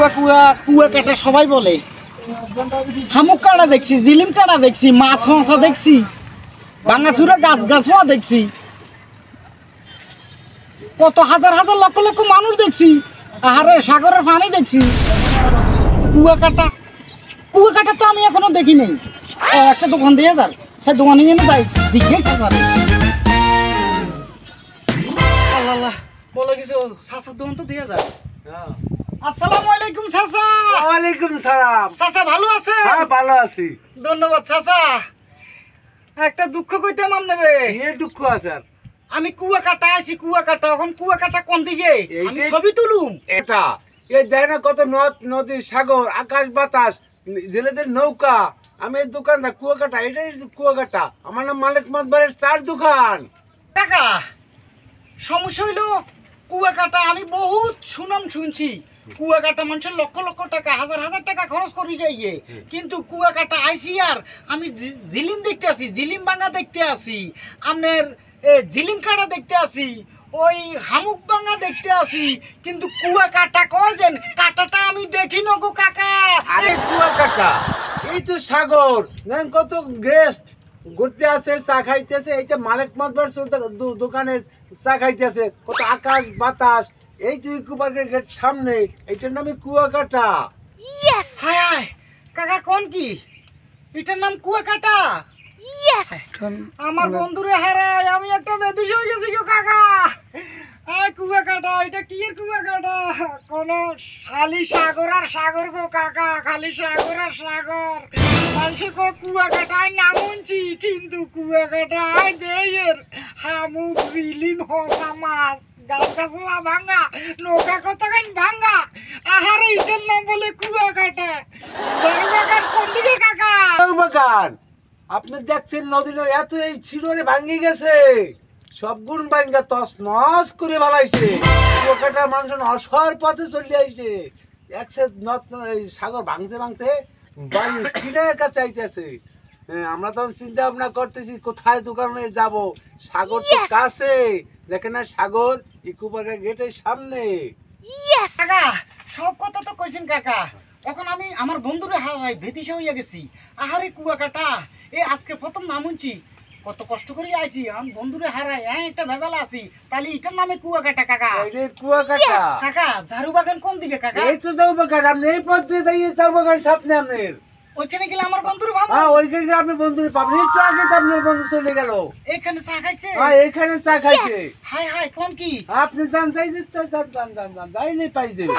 কুয়া কুয়া কুয়া কাটা সবাই বলে। শামুক কাটা দেখছি, জিলিম কাটা দেখছি, মাছ হংসা দেখছি, ভাঙাচুরা গাছ গাছও দেখছি, কত হাজার হাজার লক্ষ লক্ষ মানুষ দেখছি, আহারে সাগরের পানি দেখছি। কুয়া কাটা তো আমি এখনো দেখি নাই। একটা দোকান দিয়ে যান, সে দোকানে নিয়ে যাই জিজ্ঞেস আল্লাহ বলে কিছু চাচার দোকান তো দিয়ে যান। আসসালামু আলাইকুম চাচা। ওয়ালাইকুম সালাম। চাচা ভালো আছেন? হ্যাঁ ভালো আছি। ধন্যবাদ চাচা। একটা দুঃখ কইতাম আপনারে। এই দুঃখ আছে আর? আমি কুয়া কাটা আছি, কুয়া কাটা। এখন কুয়া কাটা কোন দিকে? আমি ছবি তুলুম। এটা এই দেয় না কত নদ নদী সাগর আকাশ বাতাস জেলেদের নৌকা। আমি এই দোকানটা কুয়াকাটা, এটাই কুয়াকাটা। আমার নাম মালিক মাতবারের চার দোকান। কাকা সমস্যা হইলো কুয়া কাটা আমি বহুত সুনাম শুনছি। কুয়া কাটা মানুষের লক্ষ লক্ষ টাকা হাজার হাজার টাকা খরচ করি গিয়ে, কিন্তু কুয়া কাটা আইসি আর আমি জিলিম দেখতে আসি, জিলিম ভাঙা দেখতে আসি, আপনার জিলিম কাটা দেখতে আসি, ওই হামুক ভাঙা দেখতে আসি, কিন্তু কুয়া কাটা কয় যেন কাটাটা আমি দেখি না গো কাকা। আরে কুয়াকাটা এই তো সাগর, দেখেন কত গেস্ট ঘুরতে আসে, চা খাইতেছে। এইটা মালিক মাতবার দোকানে চা খাইতেছে। কত আকাশ বাতাস, এই তো ইকোপার্কের গেট সামনে, এইটার নামে কুয়াকাটা। হায় হায় কাকা কোন কি এটার নাম কুয়া কাটা? আমার বন্ধুরে হারাই আমি একটা বেদিস হয়ে গেছি গো কাকা। কুয়া কাটা এটা কি এর কুয়া কাটা? কোন খালি সাগর আর সাগর গো কাকা, খালি সাগর আর সাগর। মানুষে কো কুয়া কাটায় নামুনছি, কিন্তু কুয়া কাটায় দেয়ের হামুক জিলিম হসা মাছ গাছ গাছলা ভাঙা নৌকা কতখান ভাঙা। আহারে এটার নাম বলে কুয়া কাটা। বাগান কোন দিকে কাকা? বাগান আপনি দেখছেন নদীর এত এই ছিড়রে ভাঙে গেছে, সব গুণ ভাঙ্গা তস নস করে ভালাইছে। কুয়াকাটা মানুষ অসর পথে চলে আইছে। একসে সাগর ভাঙছে ভাঙছে কিনার কাছে আইতেছে। আমরা তখন চিন্তা ভাবনা করতেছি কোথায় দোকানে যাব। সাগর তো কাছে, দেখেন না সাগর ইকো পার্কের গেটের সামনে। কাকা সব কথা তো কইছেন কাকা, এখন আমি আমার বন্ধুরে হারাই ভেদিসা হইয়া গেছি। আহারে কুয়া কাটা এ আজকে প্রথম নামুনছি, কত কষ্ট করে আইছি। আমি বন্ধুরে হারাই একটা ভেজাল আছি, তাহলে এটার নামে কুয়া কাটা কাকা। কুয়াকাটা কাকা ঝাড়ু বাগান কোন দিকে কাকা? এই তো যাও বাগান, আপনি এই পথ দিয়ে যাইয়ে যাও বাগান সামনে আপনার। ওইখানে গেলে আমার বন্ধুরে ভাবো। হ্যাঁ ওইখানে আপনি বন্ধুরে পাবেন। একটু আগে তো আপনার বন্ধু চলে গেল। এখানে চা খাইছে? হ্যাঁ এখানে চা খাইছে। হাই হাই কোন কি? আপনি যান যাই যাই যাই যাই যাই যাই যাই যাই পাই যাবে।